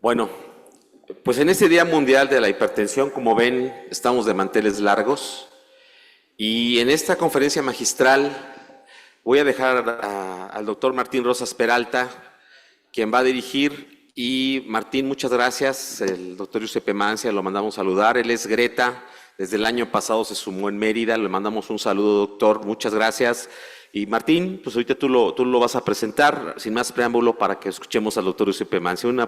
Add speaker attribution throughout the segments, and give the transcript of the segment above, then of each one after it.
Speaker 1: Bueno, pues en este Día Mundial de la Hipertensión, como ven, estamos de manteles largos y en esta conferencia magistral voy a dejar al doctor Martín Rosas Peralta, quien va a dirigir. Y Martín, muchas gracias. El doctor Giuseppe Mancia lo mandamos saludar. Él es Greta, desde el año pasado se sumó en Mérida. Le mandamos un saludo, doctor. Muchas gracias. Y Martín, pues ahorita tú lo vas a presentar, sin más preámbulo, para que escuchemos al doctor Giuseppe Mancia. Un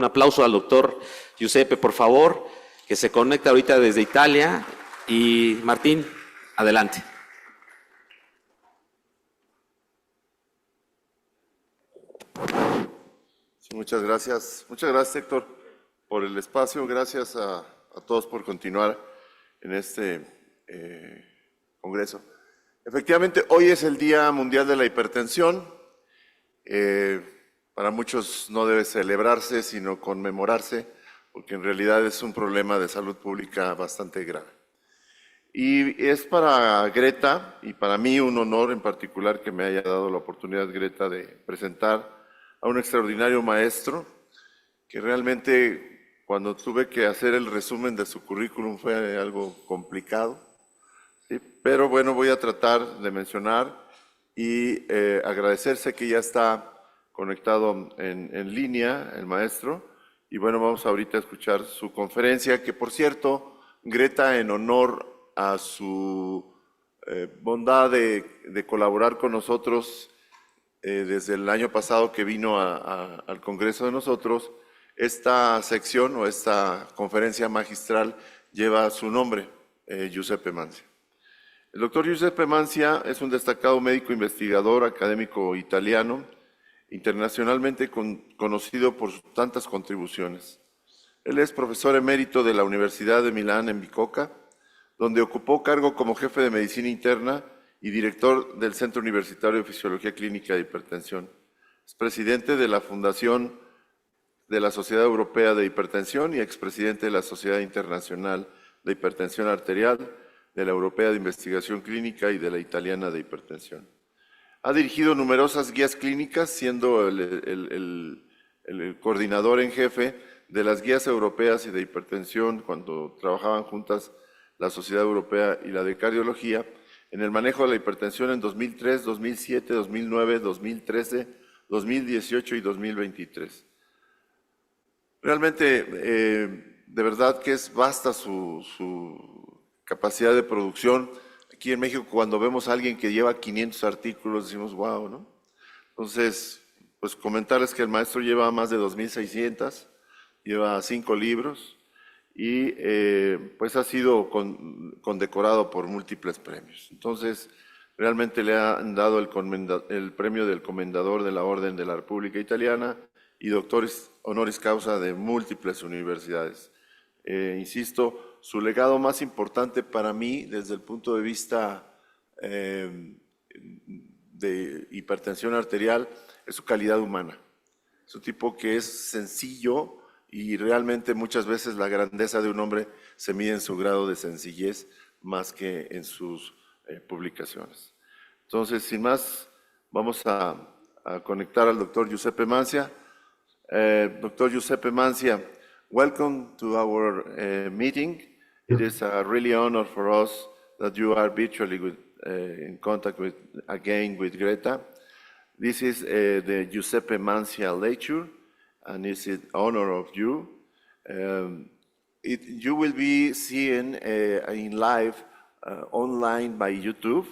Speaker 1: aplauso al doctor Giuseppe, por favor, que se conecta ahorita desde Italia. Y Martín, adelante.
Speaker 2: Sí, muchas gracias, Héctor, por el espacio. Gracias a todos por continuar en este congreso. Efectivamente, hoy es el Día Mundial de la Hipertensión. Para muchos no debe celebrarse, sino conmemorarse, porque en realidad es un problema de salud pública bastante grave. Y es para Greta, y para mí un honor en particular que me haya dado la oportunidad, Greta, de presentar a un extraordinario maestro, que realmente cuando tuve que hacer el resumen de su currículum fue algo complicado, ¿sí? Pero bueno, voy a tratar de mencionar y agradecerse que ya está conectado en línea el maestro. Y bueno, vamos ahorita a escuchar su conferencia, que por cierto, Greta, en honor a su bondad de colaborar con nosotros desde el año pasado que vino al Congreso de nosotros, esta sección o esta conferencia magistral lleva su nombre, Giuseppe Mancia. El doctor Giuseppe Mancia es un destacado médico investigador académico italiano, internacionalmente conocido por sus tantas contribuciones. Él es profesor emérito de la Universidad de Milán en Bicocca, donde ocupó cargo como jefe de medicina interna y director del Centro Universitario de Fisiología Clínica de Hipertensión. Es presidente de la Fundación de la Sociedad Europea de Hipertensión y expresidente de la Sociedad Internacional de Hipertensión Arterial, de la Europea de Investigación Clínica y de la Italiana de Hipertensión. Ha dirigido numerosas guías clínicas, siendo el coordinador en jefe de las guías europeas y de hipertensión cuando trabajaban juntas la Sociedad Europea y la de Cardiología, en el manejo de la hipertensión en 2003, 2007, 2009, 2013, 2018 y 2023. Realmente, de verdad que es vasta su capacidad de producción. Aquí en México, cuando vemos a alguien que lleva 500 artículos, decimos, wow, ¿no? Entonces, pues comentarles que el maestro lleva más de 2,600, lleva 5 libros, y pues ha sido condecorado por múltiples premios. Entonces, realmente le han dado el premio del Comendador de la Orden de la República Italiana y doctores honoris causa de múltiples universidades. Insisto, su legado más importante para mí, desde el punto de vista de hipertensión arterial, es su calidad humana. Es un tipo que es sencillo, y realmente muchas veces la grandeza de un hombre se mide en su grado de sencillez más que en sus publicaciones. Entonces, sin más, vamos a conectar al doctor Giuseppe Mancia. Dr. Giuseppe Mancia, welcome to our meeting. It is a really honor for us that you are virtually in contact again with Greta. This is the Giuseppe Mancia lecture, and it's an honor of you. You will be seen in live online by YouTube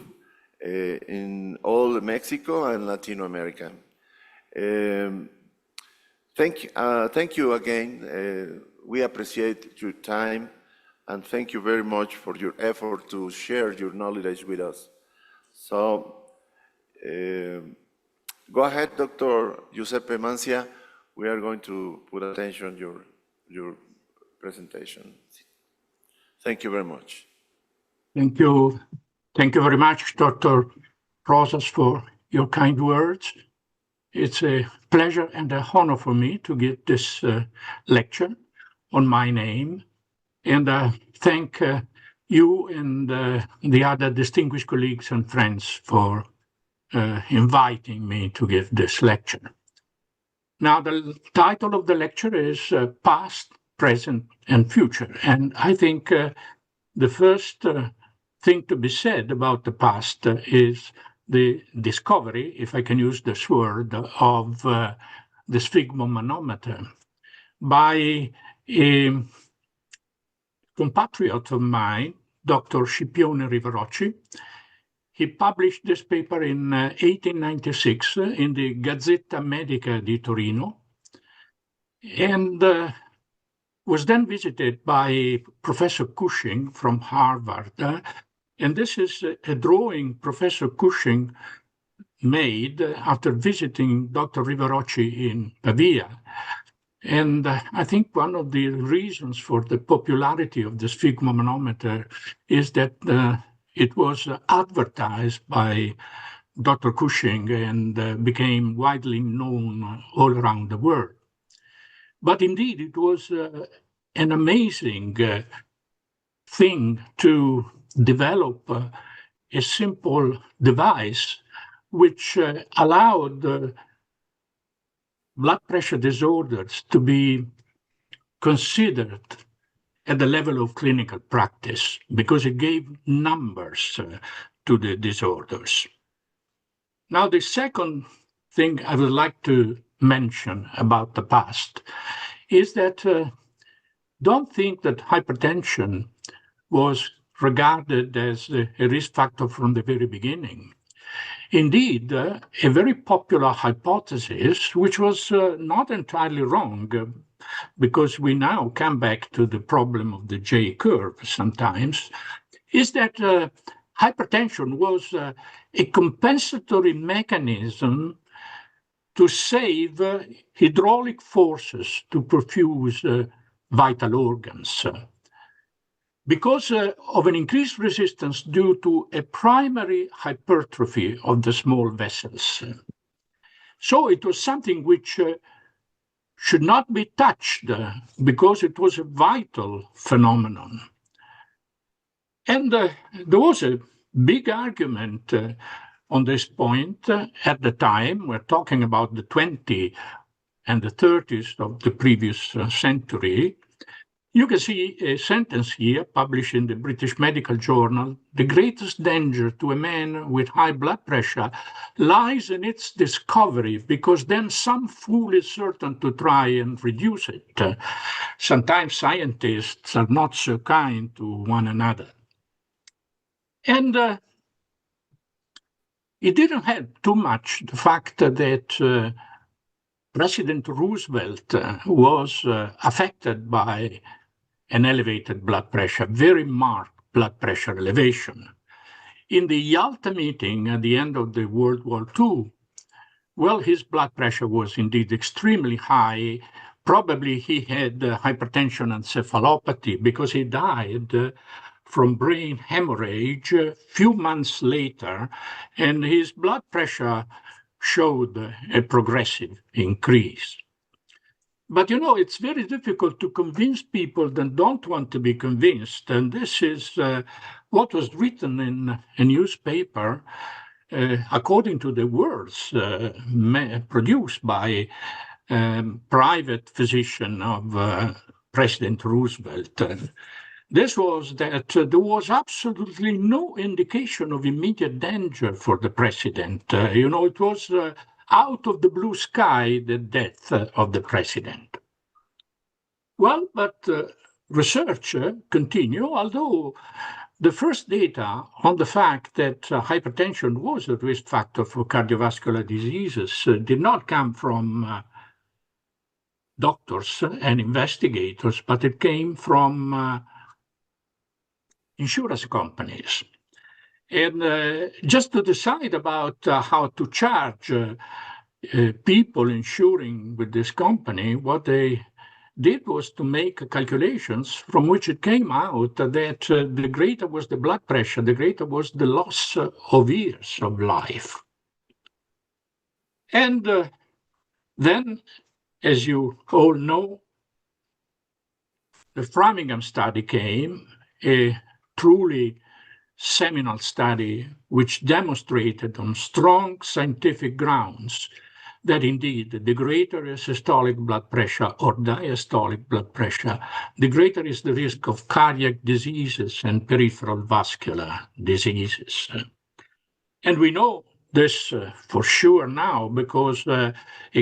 Speaker 2: in all Mexico and Latin America. Thank you again. We appreciate your time, and thank you very much for your effort to share your knowledge with us. So, go ahead, Dr. Giuseppe Mancia. We are going to put attention to your presentation. Thank you very much.
Speaker 3: Thank you. Thank you very much, Dr. Rosas, for your kind words. It's a pleasure and an honor for me to give this lecture on my name. And thank you and the other distinguished colleagues and friends for inviting me to give this lecture. Now, the title of the lecture is Past, Present, and Future. And I think the first thing to be said about the past is the discovery, if I can use this word, of the sphygmomanometer by a compatriot of mine, Dr. Scipione Rivarocci. He published this paper in 1896 in the Gazzetta Medica di Torino, and was then visited by Professor Cushing from Harvard. And this is a drawing Professor Cushing made after visiting Dr. Rivarocci in Pavia. And I think one of the reasons for the popularity of the sphygmomanometer is that it was advertised by Dr. Cushing and became widely known all around the world. But indeed, it was an amazing thing to develop a simple device which allowed blood pressure disorders to be considered at the level of clinical practice because it gave numbers to the disorders. Now, the second thing I would like to mention about the past is that don't think that hypertension was regarded as a risk factor from the very beginning. Indeed, a very popular hypothesis, which was not entirely wrong, because we now come back to the problem of the J curve sometimes, is that hypertension was a compensatory mechanism to save hydraulic forces to perfuse vital organs because of an increased resistance due to a primary hypertrophy of the small vessels. So it was something which should not be touched because it was a vital phenomenon. And there was a big argument on this point at the time. We're talking about the 20s and the 30s of the previous century. You can see a sentence here published in the British Medical Journal. The greatest danger to a man with high blood pressure lies in its discovery, because then some fool is certain to try and reduce it. Sometimes scientists are not so kind to one another. And it didn't help too much the fact that President Roosevelt was affected by an elevated blood pressure, very marked blood pressure elevation. In the Yalta meeting at the end of the World War II, well, his blood pressure was indeed extremely high. Probably he had hypertension encephalopathy because he died from brain hemorrhage a few months later, and his blood pressure showed a progressive increase. But you know, it's very difficult to convince people that don't want to be convinced. And this is what was written in a newspaper according to the words produced by private physician of President Roosevelt. This was that there was absolutely no indication of immediate danger for the president. You know, it was out of the blue sky, the death of the president. Well, but research continue, although the first data on the fact that hypertension was a risk factor for cardiovascular diseases did not come from doctors and investigators, but it came from insurance companies. And just to decide about how to charge people insuring with this company, what they did was to make calculations from which it came out that the greater was the blood pressure, the greater was the loss of years of life. And then, as you all know, the Framingham study came, a truly seminal study which demonstrated on strong scientific grounds that indeed the greater is systolic blood pressure or diastolic blood pressure, the greater is the risk of cardiac diseases and peripheral vascular diseases. And we know this for sure now because a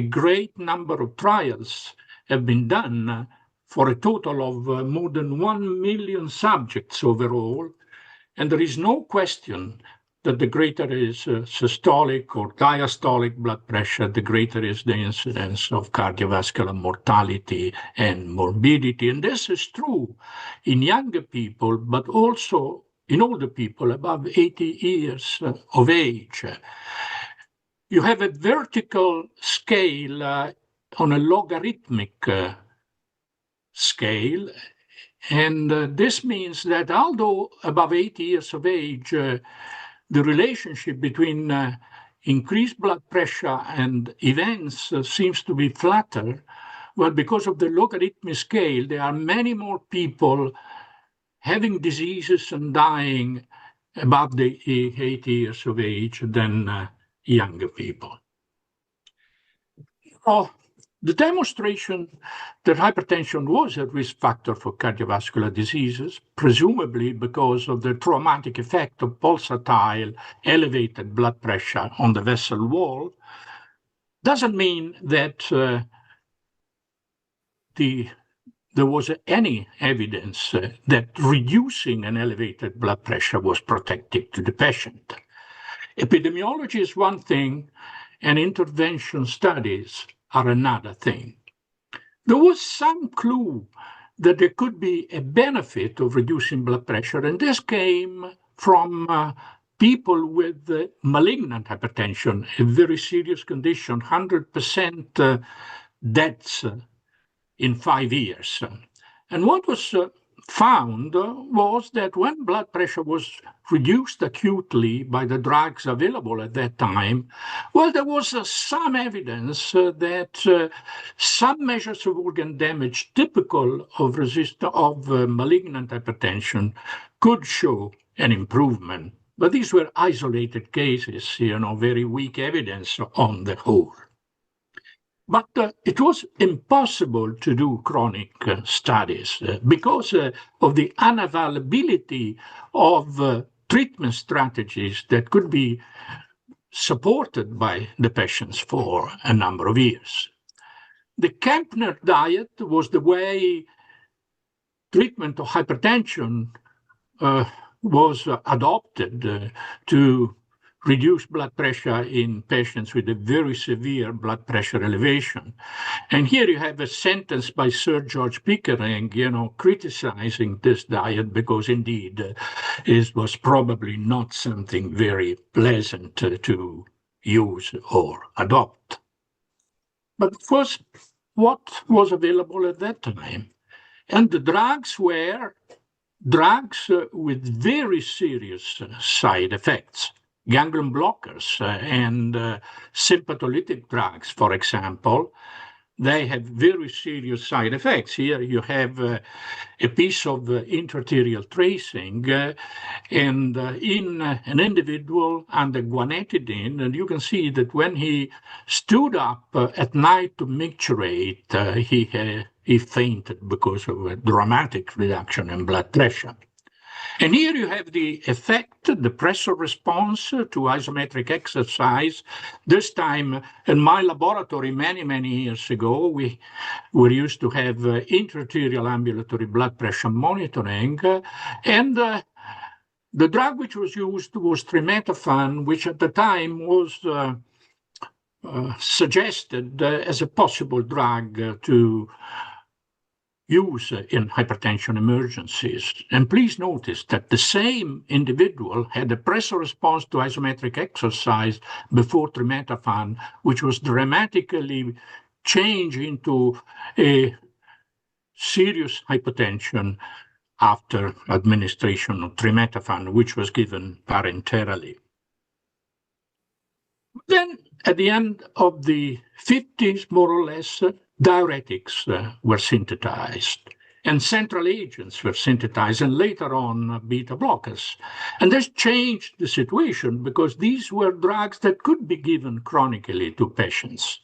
Speaker 3: great number of trials have been done for a total of more than 1 million subjects overall. And there is no question that the greater is systolic or diastolic blood pressure, the greater is the incidence of cardiovascular mortality and morbidity. And this is true in younger people, but also in older people above 80 years of age. You have a vertical scale on a logarithmic scale. And this means that although above 80 years of age, the relationship between increased blood pressure and events seems to be flatter, well, because of the logarithmic scale, there are many more people having diseases and dying above the 80 years of age than younger people. The demonstration that hypertension was a risk factor for cardiovascular diseases, presumably because of the traumatic effect of pulsatile elevated blood pressure on the vessel wall, doesn't mean that there was any evidence that reducing an elevated blood pressure was protective to the patient. Epidemiology is one thing, and intervention studies are another thing. There was some clue that there could be a benefit of reducing blood pressure, and this came from people with malignant hypertension, a very serious condition, 100% deaths in 5 years. And what was found was that when blood pressure was reduced acutely by the drugs available at that time, well, there was some evidence that some measures of organ damage typical of malignant hypertension could show an improvement. But these were isolated cases, very weak evidence on the whole. But it was impossible to do chronic studies because of the unavailability of treatment strategies that could be supported by the patients for a number of years. The Kempner diet was the way treatment of hypertension was adopted to reduce blood pressure in patients with a very severe blood pressure elevation. And here you have a sentence by Sir George Pickering, criticizing this diet because indeed it was probably not something very pleasant to use or adopt. But first, what was available at that time? And the drugs were drugs with very serious side effects. Ganglion blockers and sympatholytic drugs, for example, they have very serious side effects. Here you have a piece of intraarterial tracing and in an individual under guanetidine, and you can see that when he stood up at night to micturate, he fainted because of a dramatic reduction in blood pressure. And here you have the effect, the pressure response to isometric exercise. This time in my laboratory many, many years ago, we were used to have intraarterial ambulatory blood pressure monitoring. And the drug which was used was trimetophan, which at the time was suggested as a possible drug to use in hypertension emergencies. And please notice that the same individual had a pressure response to isometric exercise before trimetophan, which was dramatically changed into a serious hypertension after administration of trimetophan, which was given parenterally. Then at the end of the 50s, more or less, diuretics were synthesized and central agents were synthesized and later on beta blockers. And this changed the situation because these were drugs that could be given chronically to patients.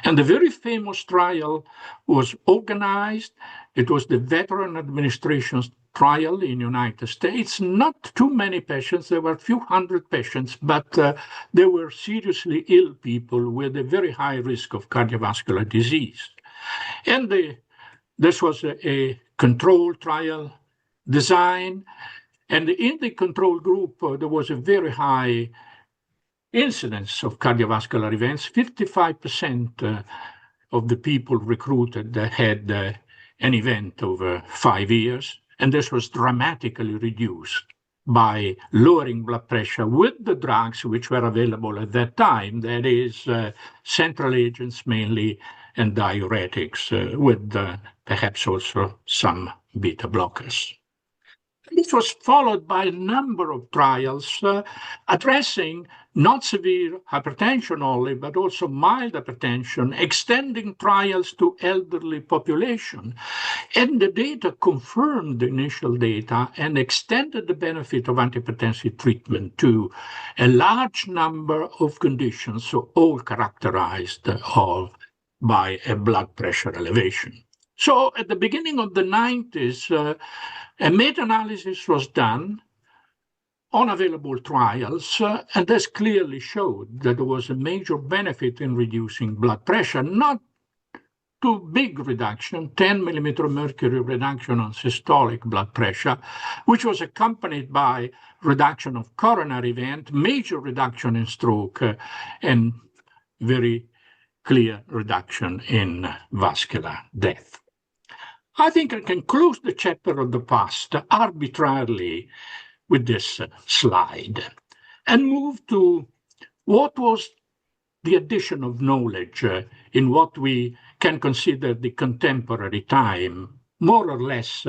Speaker 3: And the very famous trial was organized. It was the Veteran Administration's trial in the United States. Not too many patients. There were a few hundred patients, but they were seriously ill people with a very high risk of cardiovascular disease. And this was a controlled trial design. And in the control group, there was a very high incidence of cardiovascular events. 55% of the people recruited had an event over 5 years. And this was dramatically reduced by lowering blood pressure with the drugs which were available at that time, that is, central agents mainly and diuretics, with perhaps also some beta blockers. This was followed by a number of trials addressing not severe hypertension only, but also mild hypertension, extending trials to elderly population. And the data confirmed the initial data and extended the benefit of antihypertensive treatment to a large number of conditions, so all characterized by a blood pressure elevation. So at the beginning of the 90s, a meta-analysis was done on available trials, and this clearly showed that there was a major benefit in reducing blood pressure, not too big reduction, 10 millimeter of mercury reduction on systolic blood pressure, which was accompanied by reduction of coronary event, major reduction in stroke, and very clear reduction in vascular death. I think I can close the chapter of the past arbitrarily with this slide and move to what was the addition of knowledge in what we can consider the contemporary time, more or less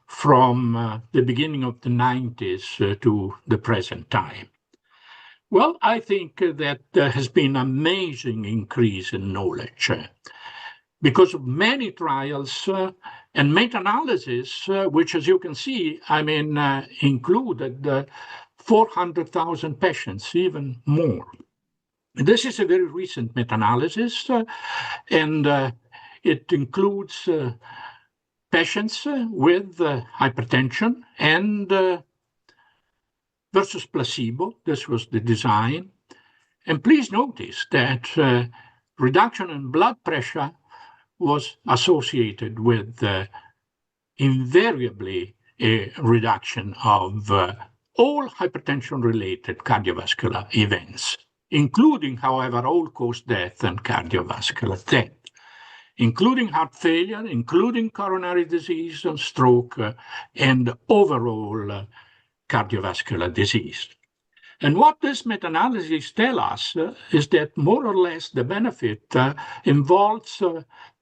Speaker 3: from the beginning of the 90s to the present time. Well, I think that there has been an amazing increase in knowledge because of many trials and meta-analysis, which, as you can see, included 400,000 patients, even more. This is a very recent meta-analysis, and it includes patients with hypertension and versus placebo. This was the design. And please notice that reduction in blood pressure was associated with invariably a reduction of all hypertension-related cardiovascular events, including, however, all-cause death and cardiovascular death, including heart failure, including coronary disease and stroke, and overall cardiovascular disease. And what this meta-analysis tells us is that more or less the benefit involves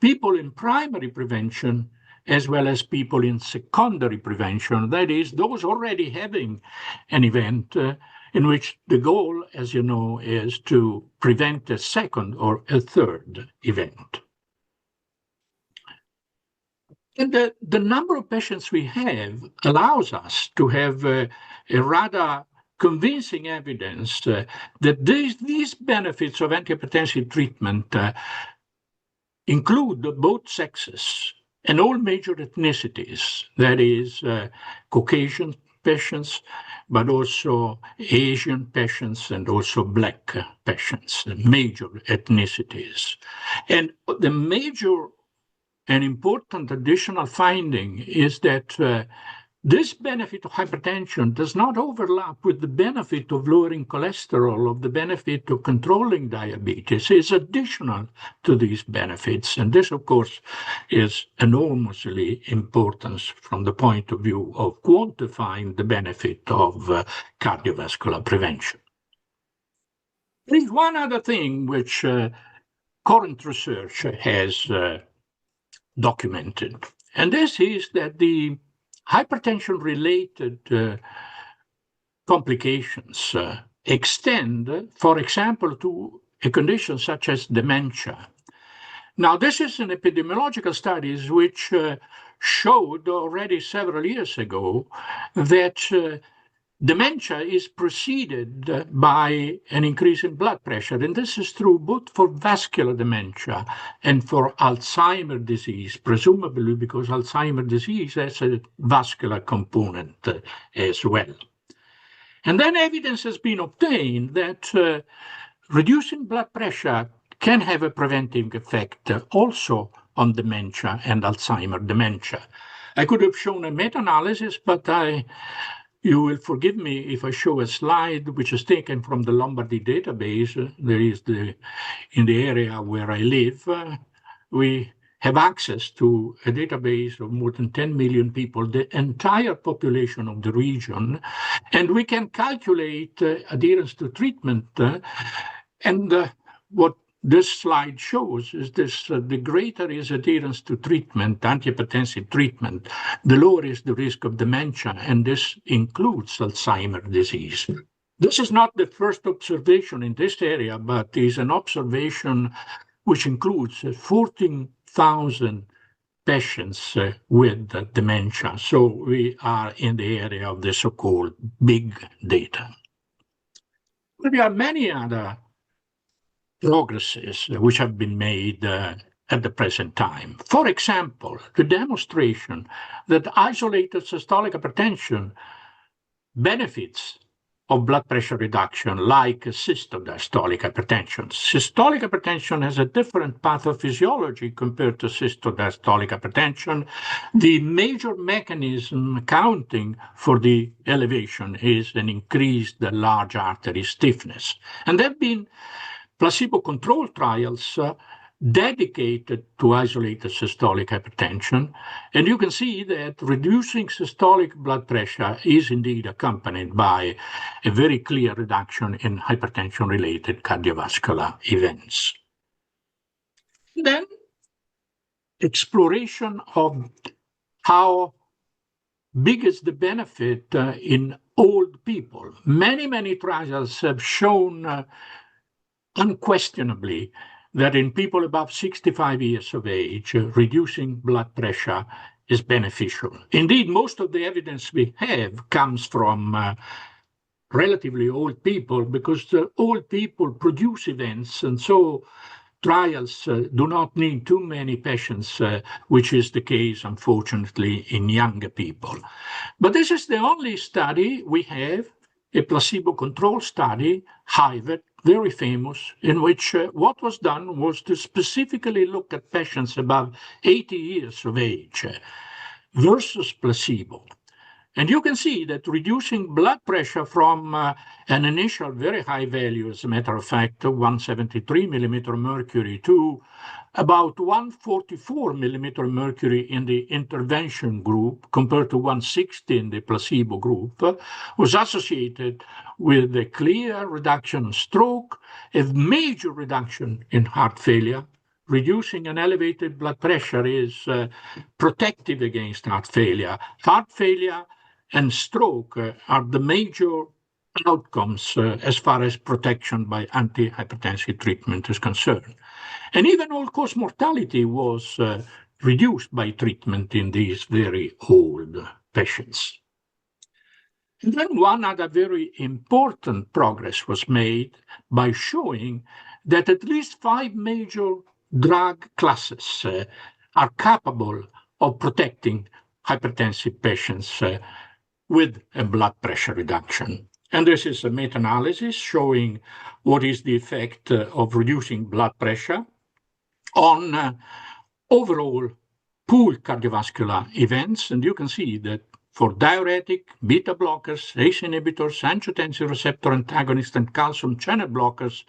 Speaker 3: people in primary prevention as well as people in secondary prevention, that is, those already having an event in which the goal, as you know, is to prevent a second or a third event. And the number of patients we have allows us to have a rather convincing evidence that these benefits of antihypertensive treatment include both sexes and all major ethnicities, that is, Caucasian patients, but also Asian patients and also Black patients, major ethnicities. And the major and important additional finding is that this benefit of hypertension does not overlap with the benefit of lowering cholesterol, of the benefit of controlling diabetes. It's additional to these benefits. And this, of course, is enormously important from the point of view of quantifying the benefit of cardiovascular prevention. There is one other thing which current research has documented, and this is that the hypertension-related complications extend, for example, to a condition such as dementia. Now, this is an epidemiological studies which showed already several years ago that dementia is preceded by an increase in blood pressure. And this is true both for vascular dementia and for Alzheimer's disease, presumably because Alzheimer's disease has a vascular component as well. And then evidence has been obtained that reducing blood pressure can have a preventive effect also on dementia and Alzheimer's dementia. I could have shown a meta-analysis, but you will forgive me if I show a slide which is taken from the Lombardy database. There is in the area where I live, we have access to a database of more than 10 million people, the entire population of the region, and we can calculate adherence to treatment. What this slide shows is this: the greater is adherence to treatment, antihypertensive treatment, the lower is the risk of dementia, and this includes Alzheimer's disease. This is not the first observation in this area, but is an observation which includes 14,000 patients with dementia. So we are in the area of the so-called big data. There are many other progresses which have been made at the present time. For example, the demonstration that isolated systolic hypertension benefits of blood pressure reduction like systodiastolic hypertension. Systolic hypertension has a different pathophysiology compared to systodiastolic hypertension. The major mechanism accounting for the elevation is an increased large artery stiffness. And there have been placebo-controlled trials dedicated to isolated systolic hypertension. And you can see that reducing systolic blood pressure is indeed accompanied by a very clear reduction in hypertension-related cardiovascular events. Then, exploration of how big is the benefit in old people. Many trials have shown unquestionably that in people above 65 years of age, reducing blood pressure is beneficial. Indeed, most of the evidence we have comes from relatively old people, because the old people produce events, and so trials do not need too many patients, which is the case, unfortunately, in younger people. But this is the only study we have, a placebo-controlled study, Harvard, very famous, in which what was done was to specifically look at patients above 80 years of age versus placebo. And you can see that reducing blood pressure from an initial very high value, as a matter of fact, 173 millimeter mercury, to about 144 millimeter mercury in the intervention group compared to 160 in the placebo group, was associated with a clear reduction in stroke, a major reduction in heart failure. Reducing an elevated blood pressure is protective against heart failure. Heart failure and stroke are the major outcomes as far as protection by antihypertensive treatment is concerned. And even all-cause mortality was reduced by treatment in these very old patients. And then one other very important progress was made by showing that at least 5 major drug classes are capable of protecting hypertensive patients with a blood pressure reduction. And this is a meta-analysis showing what is the effect of reducing blood pressure on overall pool cardiovascular events. And you can see that for diuretic, beta blockers, ACE inhibitors, angiotensin receptor antagonists, and calcium channel blockers,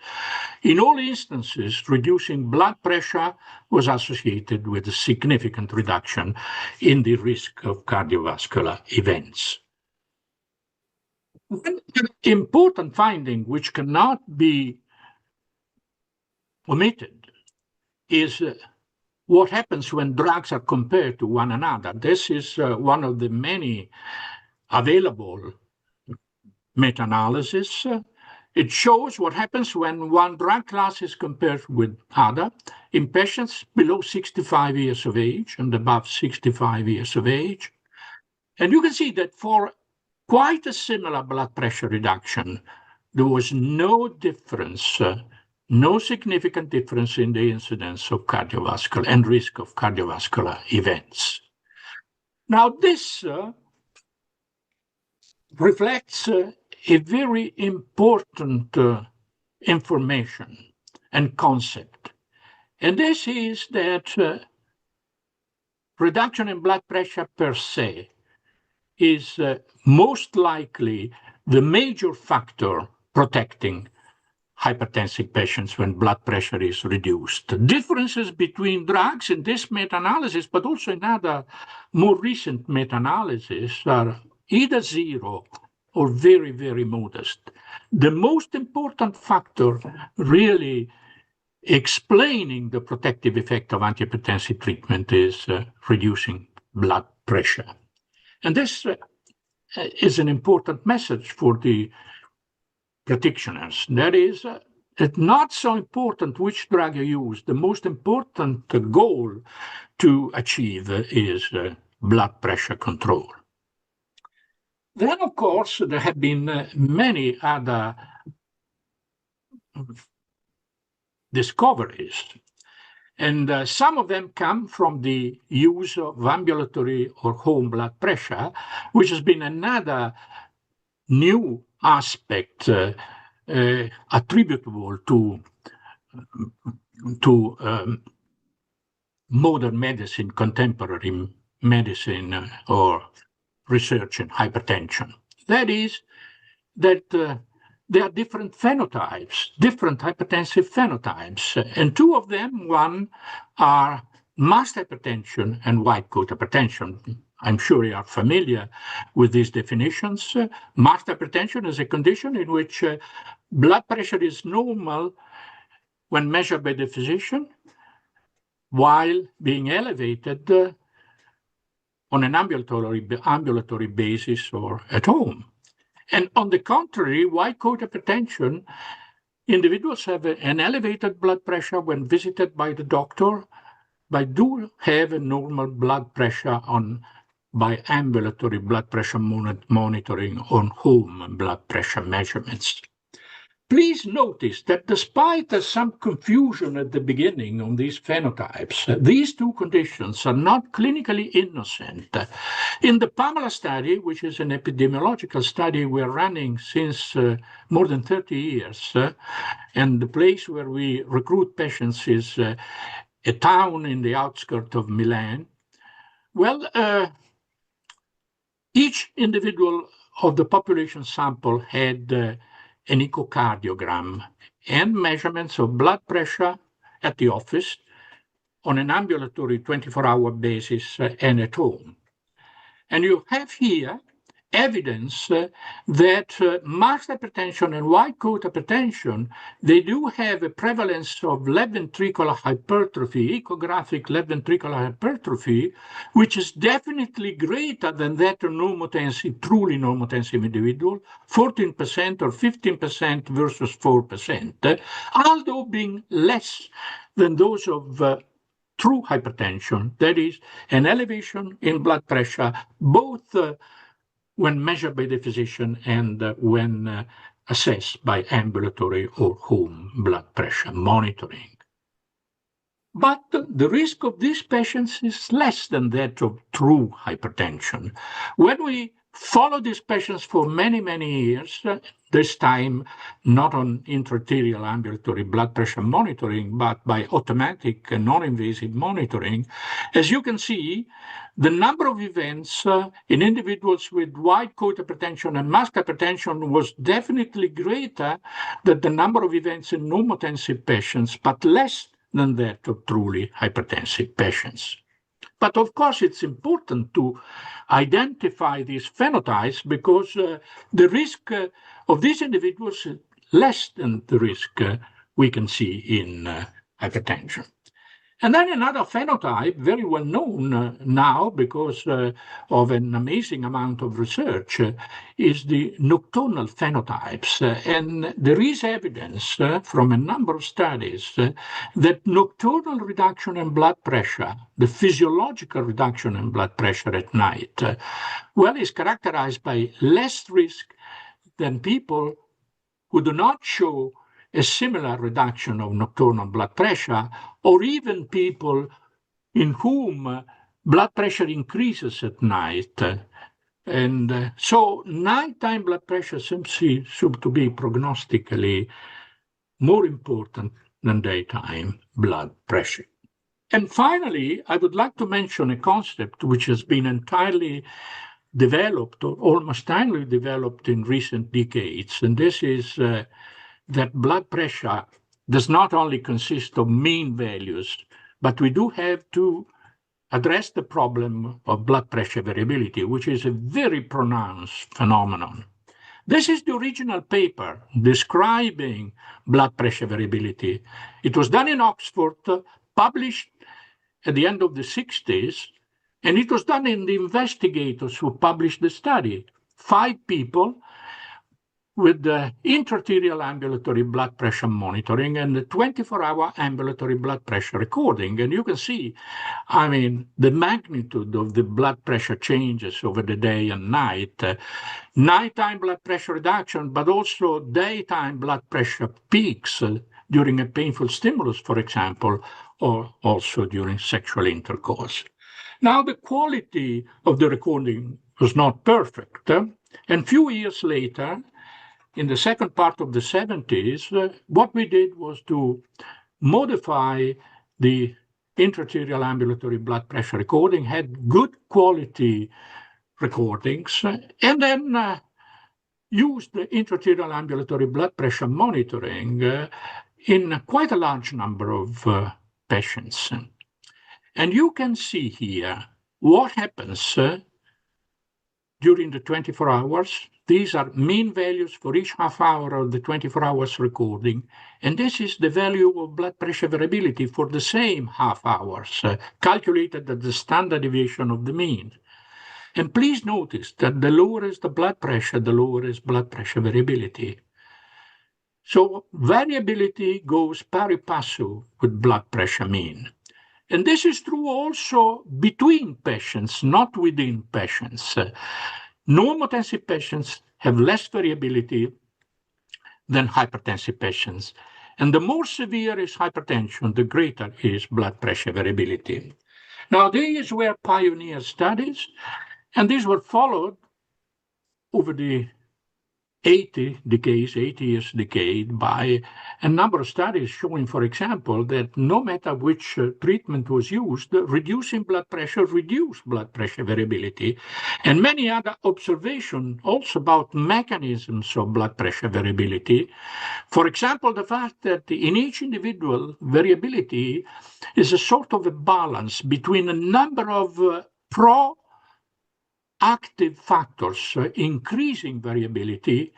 Speaker 3: in all instances, reducing blood pressure was associated with a significant reduction in the risk of cardiovascular events. One important finding which cannot be omitted is what happens when drugs are compared to one another. This is one of the many available meta-analysis. It shows what happens when one drug class is compared with other in patients below 65 years of age and above 65 years of age. And you can see that for quite a similar blood pressure reduction. There was no difference, no significant difference in the incidence of cardiovascular and risk of cardiovascular events. Now, this reflects a very important information and concept. And this is that reduction in blood pressure per se is most likely the major factor protecting hypertensive patients when blood pressure is reduced. The differences between drugs in this meta-analysis, but also in other more recent meta-analysis, are either zero or very, very modest. The most important factor really explaining the protective effect of antihypertensive treatment is reducing blood pressure. And this is an important message for the practitioners. That is, it's not so important which drug you use. The most important goal to achieve is blood pressure control. Then, of course, there have been many other discoveries. And some of them come from the use of ambulatory or home blood pressure, which has been another new aspect attributable to modern medicine, contemporary medicine, or research in hypertension. That is, that there are different phenotypes, different hypertensive phenotypes, and two of them, one are masked hypertension and white coat hypertension. I'm sure you are familiar with these definitions. Masked hypertension is a condition in which blood pressure is normal when measured by the physician, while being elevated on an ambulatory basis or at home. And on the contrary, white coat hypertension, individuals have an elevated blood pressure when visited by the doctor, but do have a normal blood pressure by ambulatory blood pressure monitoring on home blood pressure measurements. Please notice that despite some confusion at the beginning on these phenotypes, these two conditions are not clinically innocent. In the PAMELA study, which is an epidemiological study we're running since more than 30 years, and the place where we recruit patients is a town in the outskirts of Milan, well, each individual of the population sample had an echocardiogram and measurements of blood pressure at the office on an ambulatory 24-hour basis and at home. And you have here evidence that masked hypertension and white coat hypertension, they do have a prevalence of left ventricular hypertrophy, echographic left ventricular hypertrophy, which is definitely greater than that of normotensive, truly normotensive individual, 14% or 15% versus 4%, although being less than those of true hypertension, that is, an elevation in blood pressure, both when measured by the physician and when assessed by ambulatory or home blood pressure monitoring. But the risk of these patients is less than that of true hypertension. When we follow these patients for many, many years, this time not on intra-arterial ambulatory blood pressure monitoring, but by automatic and non-invasive monitoring, as you can see, the number of events in individuals with white coat hypertension and masked hypertension was definitely greater than the number of events in normotensive patients, but less than that of truly hypertensive patients. But of course, it's important to identify these phenotypes because the risk of these individuals is less than the risk we can see in hypertension. And then another phenotype, very well known now because of an amazing amount of research, is the nocturnal phenotypes. And there is evidence from a number of studies that nocturnal reduction in blood pressure, the physiological reduction in blood pressure at night, well, is characterized by less risk than people who do not show a similar reduction of nocturnal blood pressure, or even people in whom blood pressure increases at night. And so nighttime blood pressure seems to be prognostically more important than daytime blood pressure. And finally, I would like to mention a concept which has been entirely developed, or almost entirely developed in recent decades, and this is that blood pressure does not only consist of mean values, but we do have to address the problem of blood pressure variability, which is a very pronounced phenomenon. This is the original paper describing blood pressure variability. It was done in Oxford, published at the end of the 60s, and it was done in the investigators who published the study. 5 people with the intra-arterial ambulatory blood pressure monitoring and the 24-hour ambulatory blood pressure recording. And you can see, the magnitude of the blood pressure changes over the day and night. Nighttime blood pressure reduction, but also daytime blood pressure peaks during a painful stimulus, for example, or also during sexual intercourse. Now, the quality of the recording was not perfect. And few years later, in the second part of the 70s, what we did was to modify the intra-arterial ambulatory blood pressure recording, had good quality recordings, and then used the intra-arterial ambulatory blood pressure monitoring in quite a large number of patients. And you can see here what happens during the 24 hours. These are mean values for each half hour of the 24 hours recording. And this is the value of blood pressure variability for the same half hours, calculated at the standard deviation of the mean. And please notice that the lower is the blood pressure, the lower is blood pressure variability. So variability goes pari passu with blood pressure mean. And this is true also between patients, not within patients. Normotensive patients have less variability than hypertensive patients. And the more severe is hypertension, the greater is blood pressure variability. Now, these were pioneer studies, and these were followed over the 80 years decade by a number of studies showing, for example, that no matter which treatment was used, reducing blood pressure reduced blood pressure variability, and many other observations also about mechanisms of blood pressure variability. For example, the fact that in each individual, variability is a sort of a balance between a number of active factors increasing variability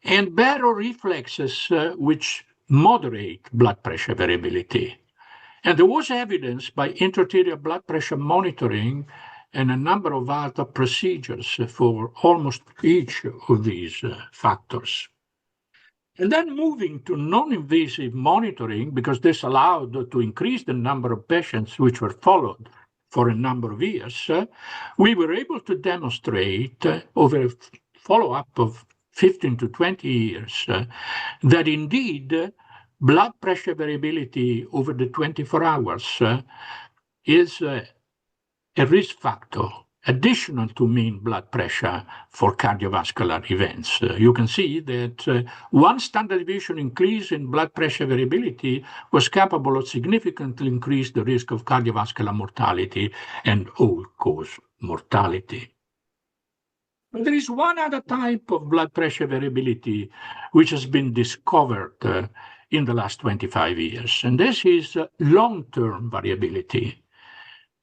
Speaker 3: and baroreflexes which moderate blood pressure variability. And there was evidence by intra-arterial blood pressure monitoring and a number of other procedures for almost each of these factors. And then moving to non-invasive monitoring, because this allowed to increase the number of patients which were followed for a number of years, we were able to demonstrate over a follow-up of 15 to 20 years that indeed blood pressure variability over the 24 hours is a risk factor additional to mean blood pressure for cardiovascular events. You can see that one standard deviation increase in blood pressure variability was capable of significantly increase the risk of cardiovascular mortality and all-cause mortality. But there is one other type of blood pressure variability which has been discovered in the last 25 years, and this is long-term variability.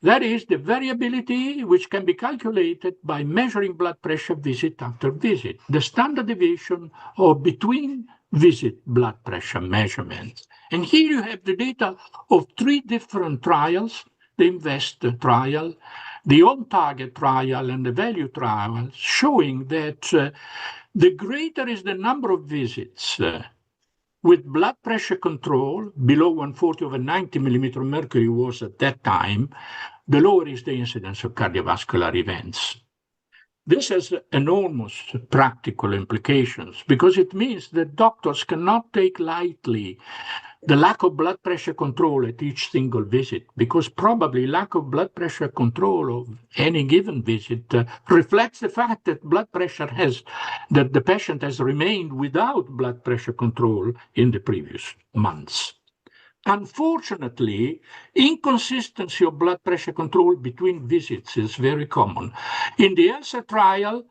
Speaker 3: That is the variability which can be calculated by measuring blood pressure visit after visit. The standard deviation of between visit blood pressure measurements. And here you have the data of 3 different trials, the INVEST trial, the on-target trial, and the value trial, showing that the greater is the number of visits with blood pressure control, below 140/90 millimeter mercury was at that time, the lower is the incidence of cardiovascular events. This has enormous practical implications because it means that doctors cannot take lightly the lack of blood pressure control at each single visit, because probably lack of blood pressure control of any given visit reflects the fact that that the patient has remained without blood pressure control in the previous months. Unfortunately, inconsistency of blood pressure control between visits is very common. In the ELSA trial,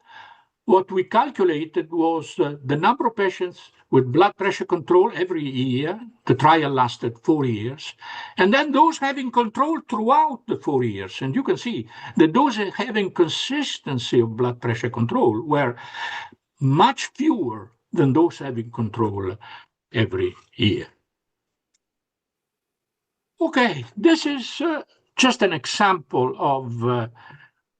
Speaker 3: what we calculated was the number of patients with blood pressure control every year. The trial lasted 4 years. And then those having control throughout the 4 years. And you can see that those having consistency of blood pressure control were much fewer than those having control every year. Okay, this is just an example of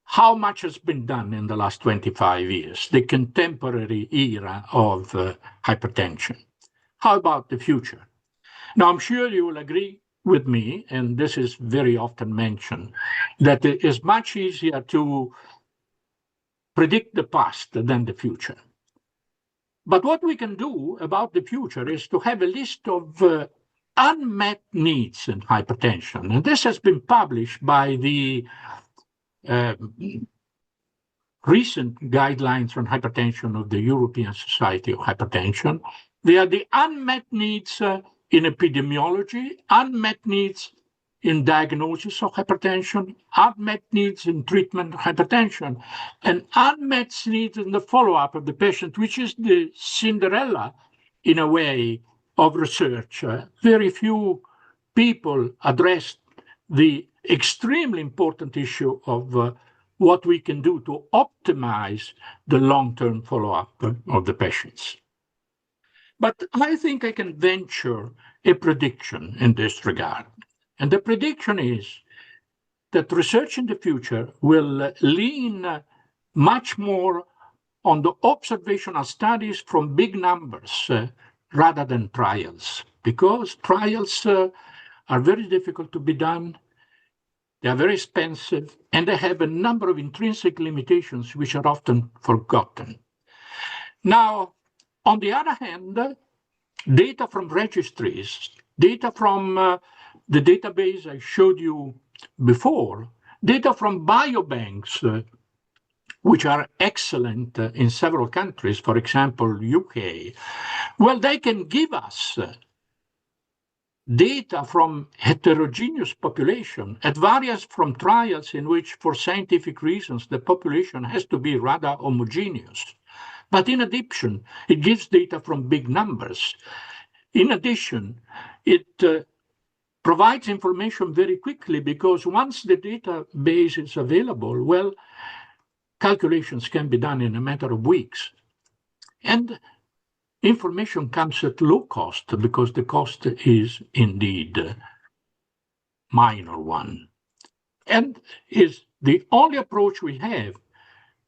Speaker 3: how much has been done in the last 25 years, the contemporary era of hypertension. How about the future? Now, I'm sure you will agree with me, and this is very often mentioned, that it is much easier to predict the past than the future. But what we can do about the future is to have a list of unmet needs in hypertension. And this has been published by the recent guidelines on hypertension of the European Society of Hypertension. They are the unmet needs in epidemiology, unmet needs in diagnosis of hypertension, unmet needs in treatment of hypertension, and unmet needs in the follow-up of the patient, which is the Cinderella, in a way, of research. Very few people addressed the extremely important issue of what we can do to optimize the long-term follow-up of the patients. But I think I can venture a prediction in this regard. And the prediction is that research in the future will lean much more on the observational studies from big numbers rather than trials, because trials are very difficult to be done. They are very expensive, and they have a number of intrinsic limitations which are often forgotten. Now, on the other hand, data from registries, data from the database I showed you before, data from biobanks, which are excellent in several countries, for example, UK, well, they can give us data from heterogeneous population at various from trials in which, for scientific reasons, the population has to be rather homogeneous. But in addition, it gives data from big numbers. In addition, it provides information very quickly, because once the database is available, well, calculations can be done in a matter of weeks. And information comes at low cost, because the cost is indeed a minor one, and is the only approach we have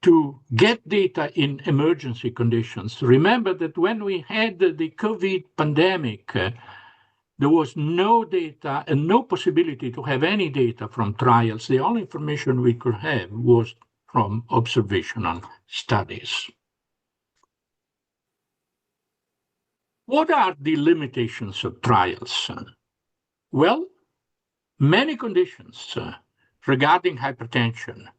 Speaker 3: to get data in emergency conditions. Remember that when we had the COVID pandemic, there was no data and no possibility to have any data from trials. The only information we could have was from observational studies. What are the limitations of trials? Well, many conditions regarding hypertension,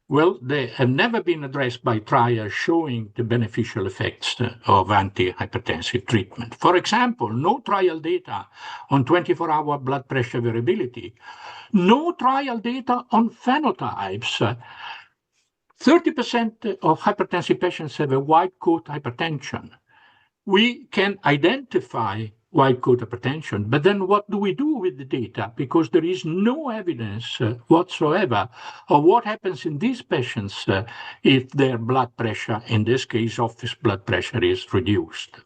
Speaker 3: well, they have never been addressed by trials showing the beneficial effects of antihypertensive treatment. For example, no trial data on 24-hour blood pressure variability, no trial data on phenotypes. 30% of hypertensive patients have a white coat hypertension. We can identify white coat hypertension, but then what do we do with the data? Because there is no evidence whatsoever of what happens in these patients if their blood pressure, in this case office blood pressure, is reduced.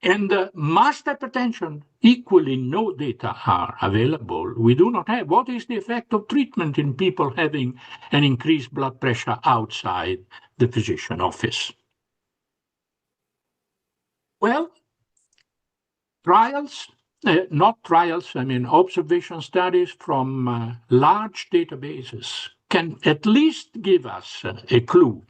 Speaker 3: And mass hypertension, equally no data are available. We do not have. What is the effect of treatment in people having an increased blood pressure outside the physician office? Well, trials, not trials, I mean observation studies from large databases can at least give us a clue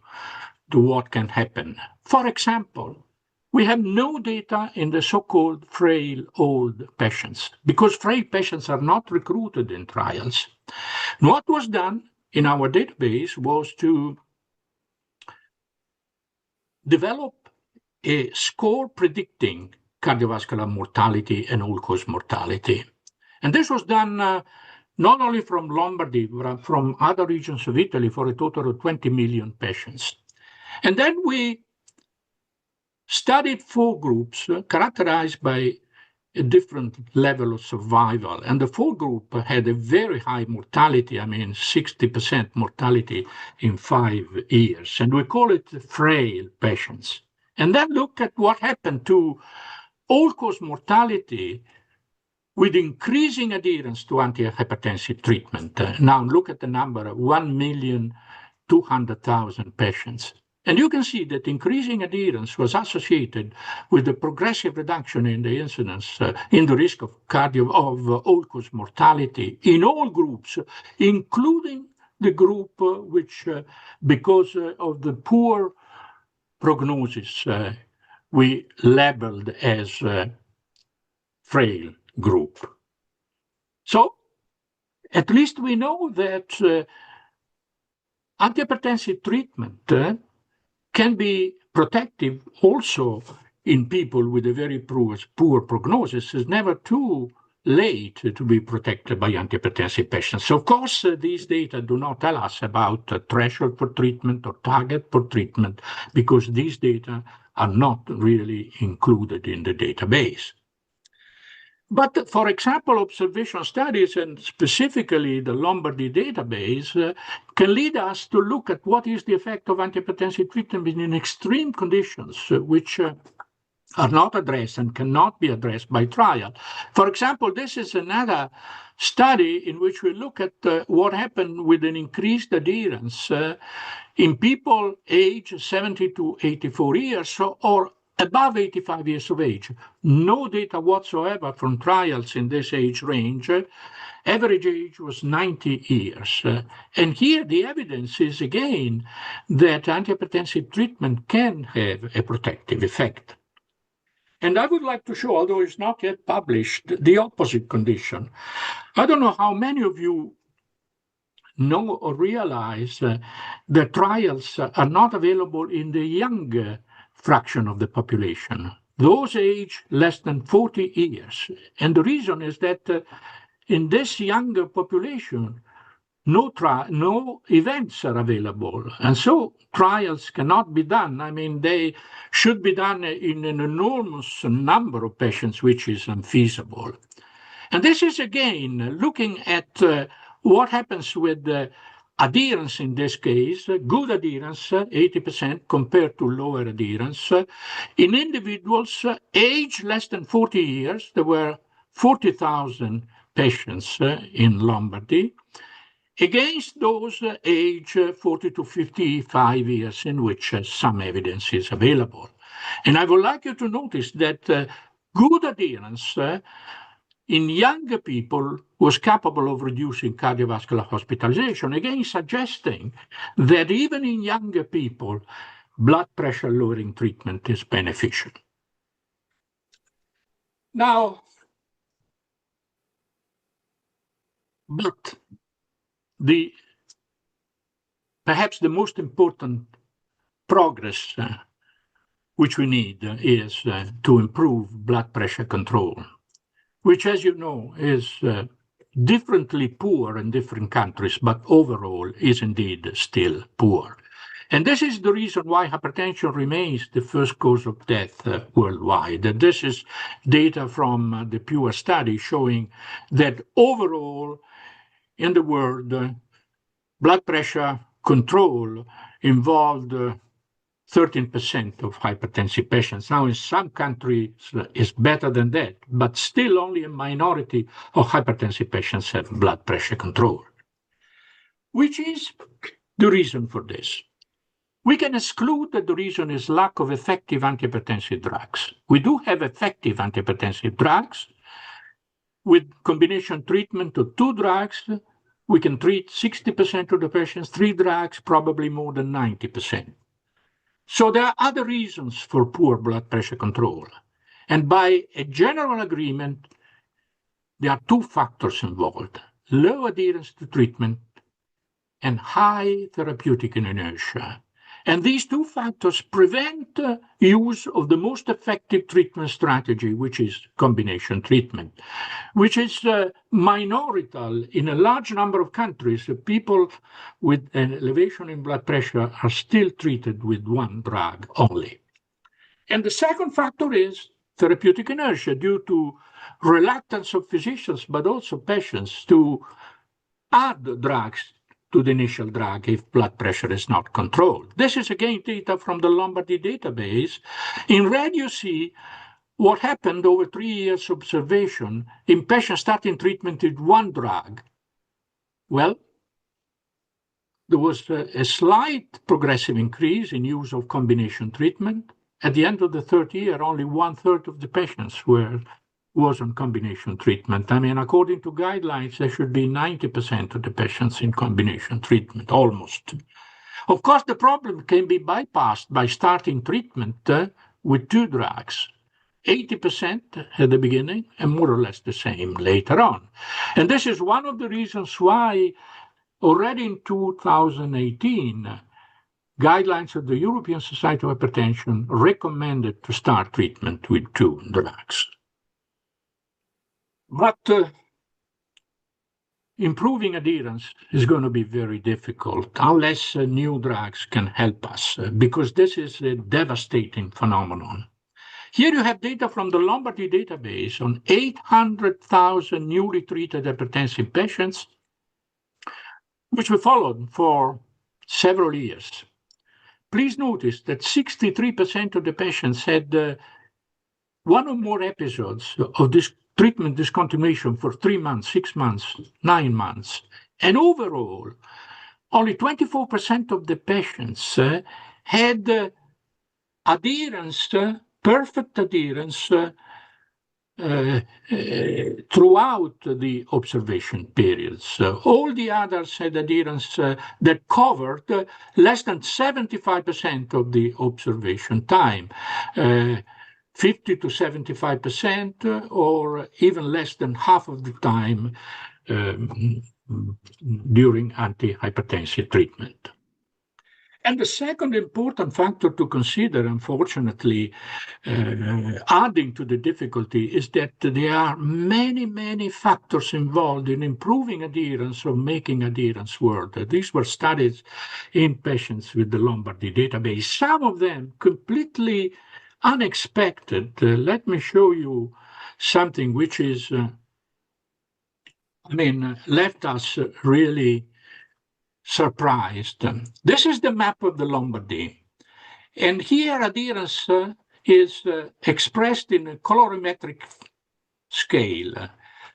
Speaker 3: to what can happen. For example, we have no data in the so-called frail old patients because frail patients are not recruited in trials. And what was done in our database was to develop a score predicting cardiovascular mortality and all-cause mortality. And this was done not only from Lombardy, but from other regions of Italy for a total of 20 million patients. And then we studied 4 groups characterized by a different level of survival. And the 4 group had a very high mortality, I mean 60% mortality in 5 years. And we call it frail patients. And then look at what happened to all-cause mortality with increasing adherence to antihypertensive treatment. Now look at the number, 1,200,000 patients. And you can see that increasing adherence was associated with the progressive reduction in the incidence, in the risk of all-cause mortality in all groups, including the group which, because of the poor prognosis, we labeled as frail group. So at least we know that antihypertensive treatment can be protective also in people with a very poor prognosis. It's never too late to be protected by antihypertensive patients. Of course, these data do not tell us about threshold for treatment or target for treatment because these data are not really included in the database. But, for example, observational studies, and specifically the Lombardy database, can lead us to look at what is the effect of antihypertensive treatment in extreme conditions, which are not addressed and cannot be addressed by trial. For example, this is another study in which we look at what happened with an increased adherence in people aged 70 to 84 years or above 85 years of age. No data whatsoever from trials in this age range. Average age was 90 years. And here the evidence is again that antihypertensive treatment can have a protective effect. And I would like to show, although it's not yet published, the opposite condition. I don't know how many of you know or realize that trials are not available in the young fraction of the population, those age less than 40 years. And the reason is that in this younger population, no events are available. And so trials cannot be done. I mean, they should be done in an enormous number of patients, which is unfeasible. And this is, again, looking at what happens with adherence in this case, good adherence, 80% compared to lower adherence. In individuals age less than 40 years, there were 40,000 patients in Lombardy, against those age 40 to 55 years in which some evidence is available. And I would like you to notice that good adherence in younger people was capable of reducing cardiovascular hospitalization, again suggesting that even in younger people, blood pressure lowering treatment is beneficial. Now, but perhaps the most important progress which we need is to improve blood pressure control, which, as you know, is differently poor in different countries, but overall is indeed still poor. And this is the reason why hypertension remains the first cause of death worldwide. And this is data from the PURE study showing that overall in the world, blood pressure control involved 13% of hypertensive patients. Now, in some countries, it's better than that, but still only a minority of hypertensive patients have blood pressure control. Which is the reason for this? We can exclude that the reason is lack of effective antihypertensive drugs. We do have effective antihypertensive drugs. With combination treatment of 2 drugs, we can treat 60% of the patients. 3 drugs, probably more than 90%. So there are other reasons for poor blood pressure control. And by a general agreement, there are 2 factors involved: low adherence to treatment and high therapeutic inertia. And these 2 factors prevent use of the most effective treatment strategy, which is combination treatment, which is minority in a large number of countries. People with an elevation in blood pressure are still treated with 1 drug only. And the second factor is therapeutic inertia due to reluctance of physicians, but also patients, to add drugs to the initial drug if blood pressure is not controlled. This is again data from the Lombardy database. In red, you see what happened over 3 years observation in patients starting treatment with 1 drug. Well, there was a slight progressive increase in use of combination treatment. At the end of the 3rd year, only 1/3 of the patients was on combination treatment. I mean, according to guidelines, there should be 90% of the patients in combination treatment, almost. Of course, the problem can be bypassed by starting treatment with 2 drugs, 80% at the beginning and more or less the same later on. And this is one of the reasons why already in 2018, guidelines of the European Society of Hypertension recommended to start treatment with 2 drugs. But improving adherence is going to be very difficult unless new drugs can help us, because this is a devastating phenomenon. Here you have data from the Lombardy database on 800,000 newly treated hypertensive patients, which we followed for several years. Please notice that 63% of the patients had 1 or more episodes of this treatment discontinuation for 3 months, 6 months, 9 months. And overall, only 24% of the patients had adherence, perfect adherence throughout the observation periods. All the others had adherence that covered less than 75% of the observation time. 50 to 75%, or even less than half of the time during antihypertensive treatment. And the second important factor to consider, unfortunately, adding to the difficulty, is that there are many, many factors involved in improving adherence or making adherence work. These were studies in patients with the Lombardy database, some of them completely unexpected. Let me show you something which is, left us really surprised. This is the map of the Lombardy. And here adherence is expressed in a colorimetric scale.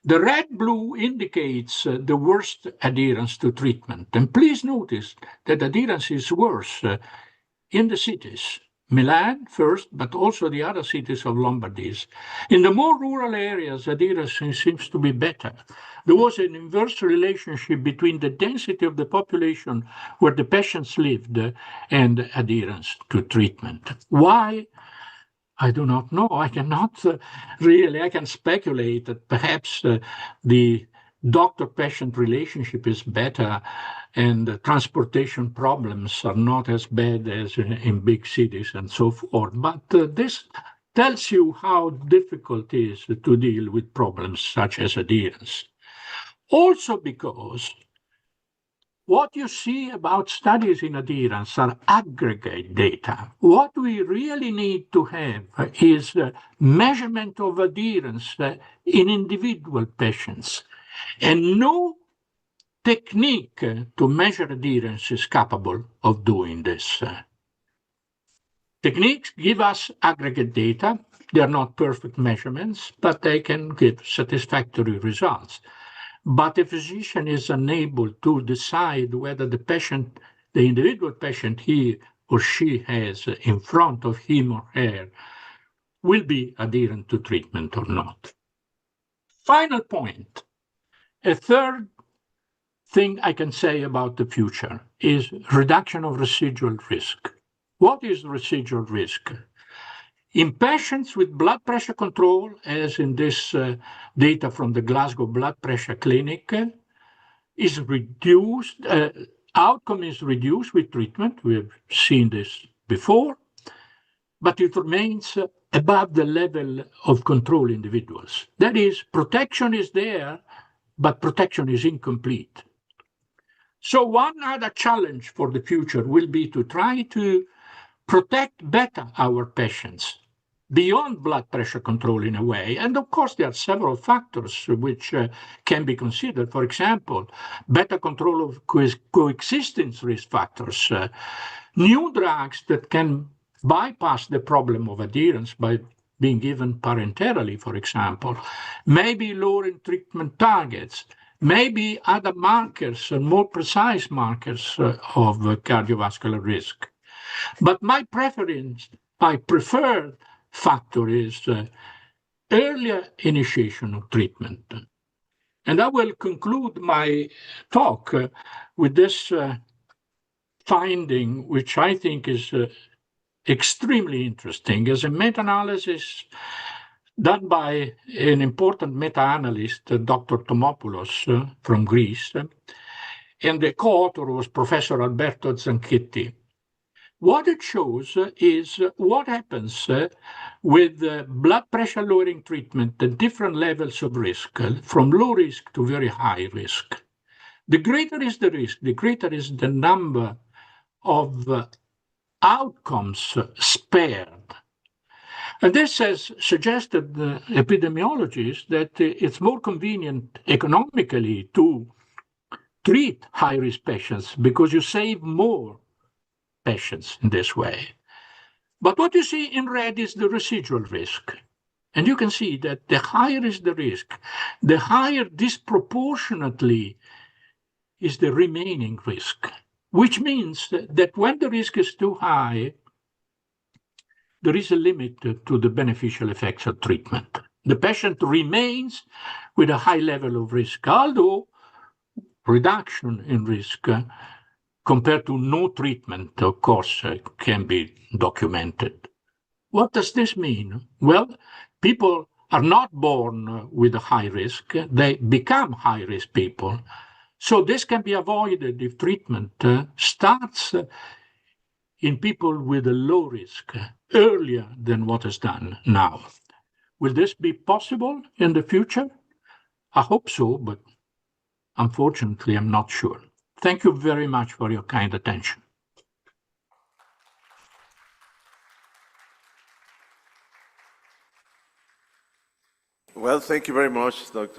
Speaker 3: The red-blue indicates the worst adherence to treatment. And please notice that adherence is worse in the cities. Milan first, but also the other cities of Lombardy. In the more rural areas, adherence seems to be better. There was an inverse relationship between the density of the population where the patients lived and adherence to treatment. Why? I do not know. I cannot I can speculate that perhaps the doctor-patient relationship is better and transportation problems are not as bad as in big cities and so forth. But this tells you how difficult it is to deal with problems such as adherence. Also because what you see about studies in adherence are aggregate data. What we really need to have is measurement of adherence in individual patients. And no technique to measure adherence is capable of doing this. Techniques give us aggregate data. They are not perfect measurements, but they can give satisfactory results. But a physician is unable to decide whether the patient, the individual patient he or she has in front of him or her, will be adherent to treatment or not. Final point. A third thing I can say about the future is reduction of residual risk. What is residual risk? In patients with blood pressure control, as in this data from the Glasgow Blood Pressure Clinic, is reduced, outcome is reduced with treatment. We have seen this before, but it remains above the level of control individuals. That is, protection is there, but protection is incomplete. So one other challenge for the future will be to try to protect better our patients beyond blood pressure control in a way. And of course, there are several factors which can be considered. For example, better control of coexistence risk factors, new drugs that can bypass the problem of adherence by being given parenterally, for example, maybe lowering treatment targets, maybe other markers, more precise markers of cardiovascular risk. But my preference, my preferred factor is earlier initiation of treatment. And I will conclude my talk with this finding, which I think is extremely interesting. As a meta-analysis done by an important meta-analyst, Dr. Tomopoulos from Greece, and the co-author was Professor Alberto Zanchetti. What it shows is what happens with blood pressure lowering treatment at different levels of risk, from low risk to very high risk. The greater is the risk, the greater is the number of outcomes spared. And this has suggested epidemiologists that it's more convenient economically to treat high-risk patients because you save more patients in this way. But what you see in red is the residual risk. And you can see that the higher is the risk, the higher disproportionately is the remaining risk, which means that when the risk is too high, there is a limit to the beneficial effects of treatment. The patient remains with a high level of risk, although reduction in risk compared to no treatment, of course, can be documented. What does this mean? Well, people are not born with a high risk. They become high-risk people. So this can be avoided if treatment starts in people with a low risk earlier than what is done now. Will this be possible in the future? I hope so, but unfortunately, I'm not sure. Thank you very much for your kind attention.
Speaker 2: Well, thank you very much, Dr.